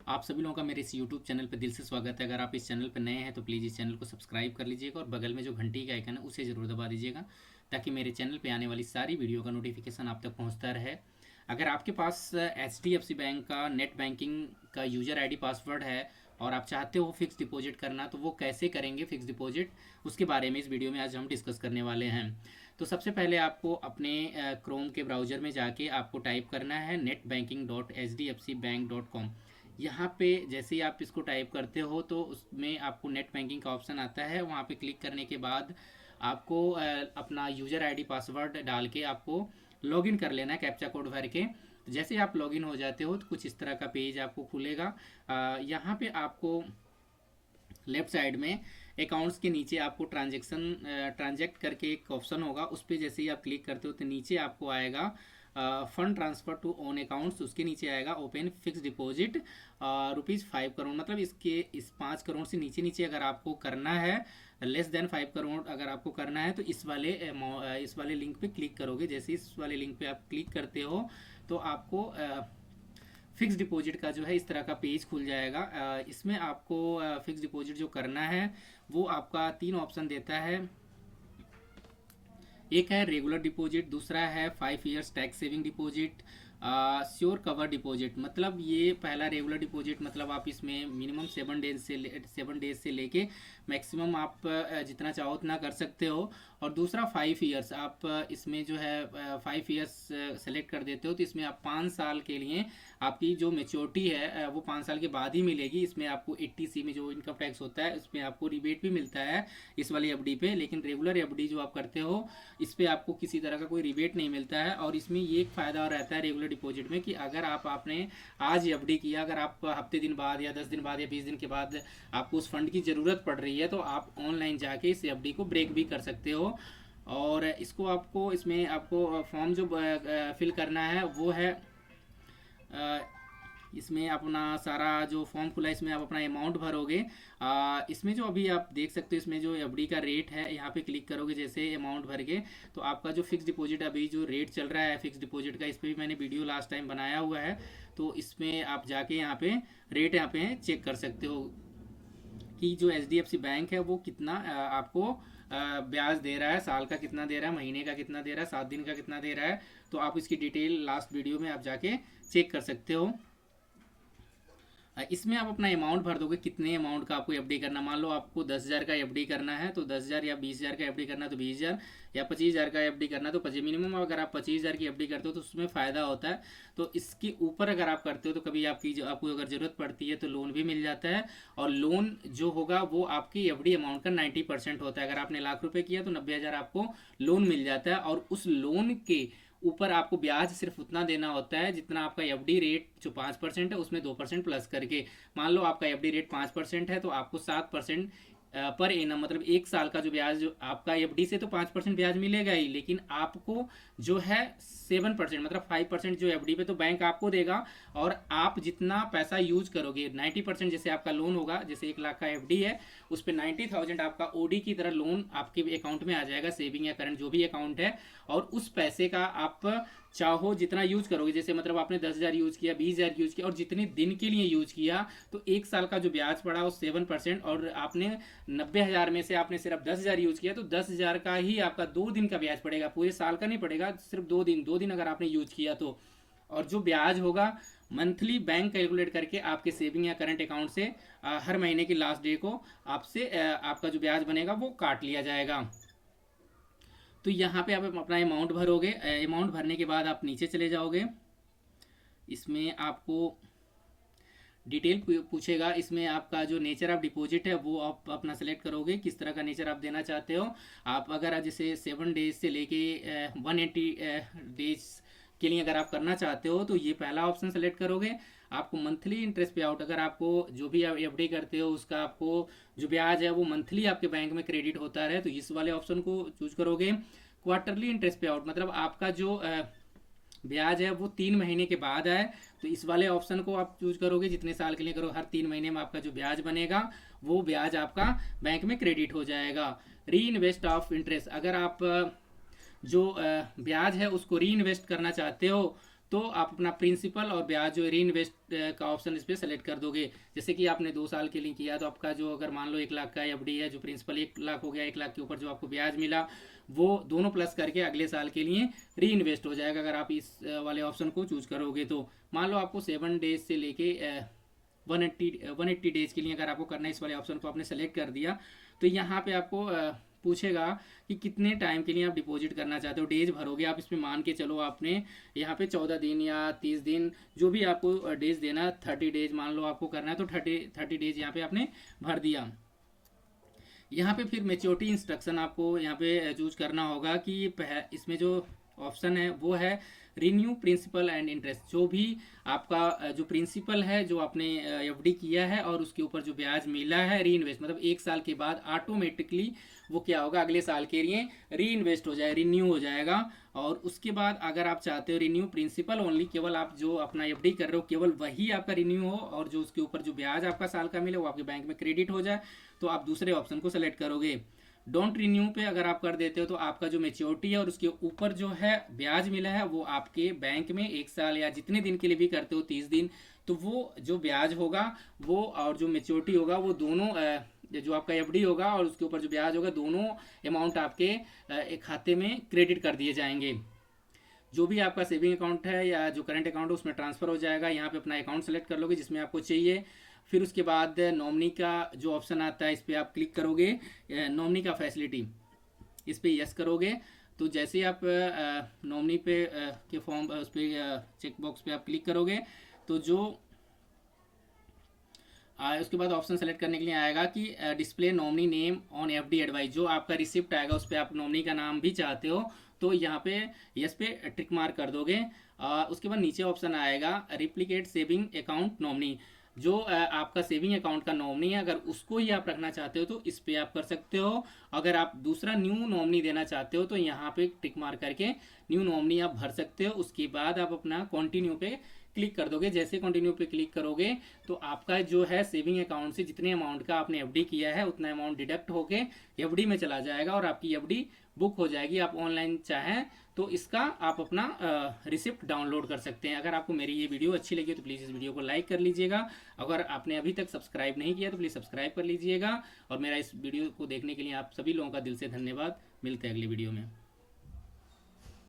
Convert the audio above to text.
आप सभी लोगों का मेरे इस यूट्यूब चैनल पर दिल से स्वागत है। अगर आप इस चैनल पर नए हैं तो प्लीज़ इस चैनल को सब्सक्राइब कर लीजिएगा और बगल में जो घंटी का आइकन है उसे ज़रूर दबा दीजिएगा, ताकि मेरे चैनल पे आने वाली सारी वीडियो का नोटिफिकेशन आप तक पहुंचता रहे। अगर आपके पास HDFC बैंक का नेट बैंकिंग का यूज़र ID पासवर्ड है और आप चाहते हो फिक्स डिपॉजिट करना, तो वो कैसे करेंगे फिक्स डिपॉजिट, उसके बारे में इस वीडियो में आज हम डिस्कस करने वाले हैं। तो सबसे पहले आपको अपने क्रोम के ब्राउज़र में जाके आपको टाइप करना है netbanking.hdfcbank.com। यहाँ पे जैसे ही आप इसको टाइप करते हो तो उसमें आपको नेट बैंकिंग का ऑप्शन आता है। वहाँ पे क्लिक करने के बाद आपको अपना यूज़र आईडी पासवर्ड डाल के आपको लॉगिन कर लेना है, कैप्चा कोड भर के। तो जैसे ही आप लॉगिन हो जाते हो तो कुछ इस तरह का पेज आपको खुलेगा। यहाँ पे आपको लेफ्ट साइड में अकाउंट्स के नीचे आपको ट्रांजैक्ट करके एक ऑप्शन होगा, उस पर जैसे ही आप क्लिक करते हो तो नीचे आपको आएगा fund transfer to own accounts. उसके नीचे आएगा ओपन फिक्स डिपॉजिट ₹5 करोड़। मतलब इस 5 करोड़ से नीचे नीचे अगर आपको करना है, लेस देन 5 करोड़ अगर आपको करना है, तो इस वाले लिंक पे क्लिक करोगे। जैसे इस वाले लिंक पे आप क्लिक करते हो तो आपको फिक्स डिपॉजिट का जो है इस तरह का पेज खुल जाएगा। इसमें आपको फिक्स डिपॉजिट जो करना है वो आपका 3 ऑप्शन देता है। एक है रेगुलर डिपॉजिट, दूसरा है 5 years tax saving deposit, sure cover deposit. मतलब ये पहला रेगुलर डिपॉजिट, मतलब आप इसमें मिनिमम 7 डेज से लेके मैक्सिमम आप जितना चाहो उतना कर सकते हो। और दूसरा 5 इयर्स, आप इसमें जो है 5 इयर्स सेलेक्ट कर देते हो तो इसमें आप 5 साल के लिए आपकी जो मेच्योरिटी है वो 5 साल के बाद ही मिलेगी। इसमें आपको 80C में जो इनकम टैक्स होता है उसमें आपको रिबेट भी मिलता है इस वाली एफडी पे। लेकिन रेगुलर एफडी जो आप करते हो इस पर आपको किसी तरह का कोई रिबेट नहीं मिलता है। और इसमें ये एक फ़ायदा रहता है रेगुलर डिपॉजिट में कि अगर आपने आज एफडी किया, अगर आप हफ्ते दिन बाद या 10 दिन बाद या 20 दिन के बाद आपको उस फंड की ज़रूरत पड़ रही है तो आप ऑनलाइन जाके इस एफडी को ब्रेक भी कर सकते हो। और इसको आपको इसमें आपको फॉर्म जो फिल करना है वो है, इसमें अपना सारा जो फॉर्म खुला है इसमें आप अपना अमाउंट भरोगे। इसमें जो अभी आप देख सकते हो इसमें जो एफडी का रेट है, यहाँ पे क्लिक करोगे जैसे अमाउंट भर के, तो आपका जो फिक्स डिपॉजिट अभी जो रेट चल रहा है फिक्स डिपॉजिट का, इस पर भी मैंने वीडियो लास्ट टाइम बनाया हुआ है। तो इसमें आप जाके यहाँ पे रेट यहाँ पे चेक कर सकते हो कि जो HDFC बैंक है वो कितना आपको ब्याज दे रहा है, साल का कितना दे रहा है, महीने का कितना दे रहा है, 7 दिन का कितना दे रहा है। तो आप इसकी डिटेल लास्ट वीडियो में आप जाके चेक कर सकते हो। इसमें आप अपना अमाउंट भर दोगे, कितने अमाउंट का आपको एफडी करना। मान लो आपको 10,000 का एफडी करना है तो 10,000, या 20,000 का एफडी करना है तो 20,000, या 25,000 का एफडी करना है तो 25। मिनिमम अगर आप 25,000 की एफडी करते हो तो उसमें फ़ायदा होता है। तो इसके ऊपर अगर आप करते हो तो कभी आपको अगर ज़रूरत पड़ती है तो लोन भी मिल जाता है। और लोन जो होगा वो आपकी एफडी अमाउंट का 90% होता है। अगर आपने ₹1,00,000 किया तो 90,000 आपको लोन मिल जाता है। और उस लोन के ऊपर आपको ब्याज सिर्फ उतना देना होता है जितना आपका एफडी रेट जो 5% है उसमें 2% प्लस करके। मान लो आपका एफडी रेट 5% है तो आपको 7% पर एनम, मतलब 1 साल का जो ब्याज जो आपका एफडी से तो 5% ब्याज मिलेगा ही, लेकिन आपको जो है 7%, मतलब 5% जो एफडी पे तो बैंक आपको देगा। और आप जितना पैसा यूज करोगे 90%, जैसे आपका लोन होगा, जैसे 1,00,000 का एफडी है उस पर 90,000 आपका ओडी की तरह लोन आपके अकाउंट में आ जाएगा, सेविंग या करंट जो भी अकाउंट है। और उस पैसे का आप चाहो जितना यूज करोगे, जैसे मतलब आपने 10,000 यूज किया, 20,000 यूज किया और जितने दिन के लिए यूज किया, तो 1 साल का जो ब्याज पड़ा वो 7%। और आपने 90,000 में से आपने सिर्फ 10,000 यूज किया तो 10,000 का ही आपका 2 दिन का ब्याज पड़ेगा, पूरे साल का नहीं पड़ेगा, सिर्फ 2 दिन अगर आपने यूज किया तो। और जो ब्याज होगा मंथली बैंक कैलकुलेट करके आपके सेविंग या करंट अकाउंट से हर महीने की लास्ट डे को आपसे आपका जो ब्याज बनेगा वो काट लिया जाएगा। तो यहाँ पे आप अपना अमाउंट भरोगे। अमाउंट भरने के बाद आप नीचे चले जाओगे, इसमें आपको डिटेल पूछेगा। इसमें आपका जो नेचर ऑफ डिपॉजिट है वो आप अपना सेलेक्ट करोगे, किस तरह का नेचर आप देना चाहते हो। आप अगर जैसे 7 डेज से लेके 180 डेज के लिए अगर आप करना चाहते हो तो ये पहला ऑप्शन सेलेक्ट करोगे। आपको मंथली इंटरेस्ट पे आउट, अगर आपको जो भी आप एफडी करते हो उसका आपको जो ब्याज है वो मंथली आपके बैंक में क्रेडिट होता रहे तो इस वाले ऑप्शन को चूज करोगे। क्वार्टरली इंटरेस्ट पे आउट, मतलब आपका जो ब्याज है वो 3 महीने के बाद आए तो इस वाले ऑप्शन को आप चूज करोगे। जितने साल के लिए करो, हर 3 महीने में आपका जो ब्याज बनेगा वो ब्याज आपका बैंक में क्रेडिट हो जाएगा। री इन्वेस्ट ऑफ इंटरेस्ट, अगर आप जो ब्याज है उसको री इन्वेस्ट करना चाहते हो तो आप अपना प्रिंसिपल और ब्याज जो री इन्वेस्ट का ऑप्शन इस पर सेलेक्ट कर दोगे। जैसे कि आपने 2 साल के लिए किया तो आपका जो अगर मान लो 1 लाख का एफडी है, जो प्रिंसिपल 1 लाख हो गया, 1 लाख के ऊपर जो आपको ब्याज मिला वो दोनों प्लस करके अगले साल के लिए री इन्वेस्ट हो जाएगा अगर आप इस वाले ऑप्शन को चूज करोगे तो। मान लो आपको 7 डेज से लेके 180 डेज के लिए अगर आपको करना है, इस वाले ऑप्शन को आपने सेलेक्ट कर दिया तो यहाँ पे आपको पूछेगा कि कितने टाइम के लिए आप डिपॉजिट करना चाहते हो, डेज भरोगे आप इसमें। मान के चलो आपने यहाँ पे 14 दिन या 30 दिन जो भी आपको डेज देना, 30 डेज मान लो आपको करना है तो 30 डेज यहाँ पे आपने भर दिया। यहाँ पे फिर मेच्योरिटी इंस्ट्रक्शन आपको यहाँ पे चूज करना होगा कि इसमें जो ऑप्शन है वो है रिन्यू प्रिंसिपल एंड इंटरेस्ट। जो भी आपका जो प्रिंसिपल है जो आपने एफडी किया है और उसके ऊपर जो ब्याज मिला है री इन्वेस्ट, मतलब 1 साल के बाद ऑटोमेटिकली वो क्या होगा, अगले साल के लिए री इन्वेस्ट हो जाए, रिन्यू हो जाएगा। और उसके बाद अगर आप चाहते हो रिन्यू प्रिंसिपल ओनली, केवल आप जो अपना एफडी कर रहे हो केवल वही आपका रिन्यू हो और जो उसके ऊपर जो ब्याज आपका साल का मिले वो आपके बैंक में क्रेडिट हो जाए, तो आप दूसरे ऑप्शन को सेलेक्ट करोगे। डोंट रिन्यू पे अगर आप कर देते हो तो आपका जो मेच्योरिटी है और उसके ऊपर जो है ब्याज मिला है वो आपके बैंक में 1 साल या जितने दिन के लिए भी करते हो 30 दिन, तो वो जो ब्याज होगा वो और जो मेच्योरिटी होगा वो दोनों जो आपका एफडी होगा और उसके ऊपर जो ब्याज होगा दोनों अमाउंट आपके एक खाते में क्रेडिट कर दिए जाएंगे। जो भी आपका सेविंग अकाउंट है या जो करंट अकाउंट है उसमें ट्रांसफर हो जाएगा। यहाँ पे अपना अकाउंट सेलेक्ट कर लोगे जिसमें आपको चाहिए। फिर उसके बाद नॉमिनी का जो ऑप्शन आता है इस पर आप क्लिक करोगे, नॉमिनी का फैसिलिटी, इस पर यस करोगे तो जैसे ही आप नॉमिनी पे के फॉर्म उस पर चेक बॉक्स पे आप क्लिक करोगे तो जो उसके बाद ऑप्शन सेलेक्ट करने के लिए आएगा कि display nominee name on FD advice. जो आपका रिसिप्ट आएगा उस पर आप नॉमिनी का नाम भी चाहते हो तो यहाँ पे यस पे ट्रिक मार्क कर दोगे। उसके बाद नीचे ऑप्शन आएगा रिप्लिकेट सेविंग अकाउंट नॉमिनी। जो आपका सेविंग अकाउंट का नॉमिनी है अगर उसको ही आप रखना चाहते हो तो इस पे आप कर सकते हो। अगर आप दूसरा न्यू नॉमिनी देना चाहते हो तो यहाँ पे टिक मार्क करके न्यू नॉमिनी आप भर सकते हो। उसके बाद आप अपना कंटिन्यू पे क्लिक कर दोगे। जैसे कंटिन्यू पे क्लिक करोगे तो आपका जो है सेविंग अकाउंट से जितने अमाउंट का आपने एफडी किया है उतना अमाउंट डिडक्ट होके एफडी में चला जाएगा और आपकी एफडी बुक हो जाएगी। आप ऑनलाइन चाहें तो इसका आप अपना रिसिप्ट डाउनलोड कर सकते हैं। अगर आपको मेरी ये वीडियो अच्छी लगी तो प्लीज़ इस वीडियो को लाइक कर लीजिएगा। अगर आपने अभी तक सब्सक्राइब नहीं किया तो प्लीज़ सब्सक्राइब कर लीजिएगा। और मेरा इस वीडियो को देखने के लिए आप सभी लोगों का दिल से धन्यवाद। मिलते हैं अगली वीडियो में।